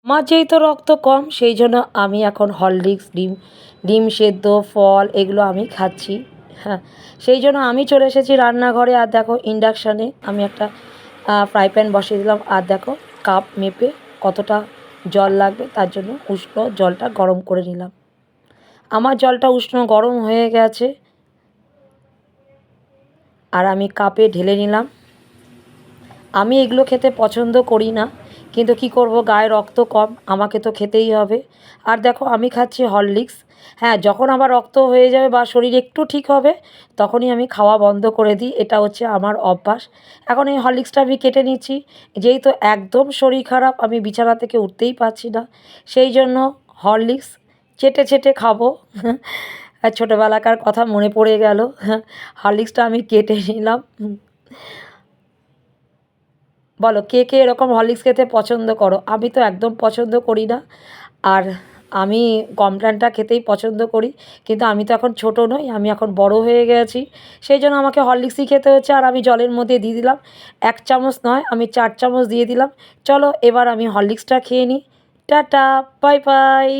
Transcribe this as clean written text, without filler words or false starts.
আমার যেহেতু রক্ত কম সেই জন্য আমি এখন হরলিক্স, ডিম ডিম সেদ্ধ, ফল এগুলো আমি খাচ্ছি। হ্যাঁ, সেই জন্য আমি চলে এসেছি রান্নাঘরে। আর দেখো ইন্ডাকশানে আমি একটা ফ্রাই প্যান বসিয়ে দিলাম। আর দেখো কাপ মেপে কতটা জল লাগবে তার জন্য উষ্ণ জলটা গরম করে নিলাম। আমার জলটা উষ্ণ গরম হয়ে গেছে আর আমি কাপে ঢেলে নিলাম। আমি এগুলো খেতে পছন্দ করি না, কিন্তু কি করব, গায়ে রক্ত কম, আমাকে তো খেতেই হবে। আর দেখো আমি খাচ্ছি হরলিক্স। হ্যাঁ, যখন আমার রক্ত হয়ে যাবে বা শরীর একটু ঠিক হবে তখনই আমি খাওয়া বন্ধ করে দিই। এটা হচ্ছে আমার অভ্যাস। এখন এই হরলিক্সটা আমি কেটে নিচ্ছি। যেহেতু একদম শরীর খারাপ, আমি বিছানা থেকে উঠতেই পারছি না, সেই জন্য হরলিক্স চেটে চেটে খাবো। আর ছোটোবেলাকার কথা মনে পড়ে গেল। হরলিক্সটা আমি কেটে নিলাম। বলো কে কে এরকম হরলিক্স খেতে পছন্দ করো? আমি তো একদম পছন্দ করি না। আর আমি কমপ্ল্যানটা খেতেই পছন্দ করি, কিন্তু আমি তো এখন ছোটো নই, আমি এখন বড় হয়ে গেছি। সেই জন্য আমাকে হরলিক্সই খেতে হচ্ছে। আর আমি জলের মধ্যে দিয়ে দিলাম 1 চামচ নয়, আমি 4 চামচ দিয়ে দিলাম। চলো এবার আমি হরলিক্সটা খেয়ে নিই। Tata, bye bye.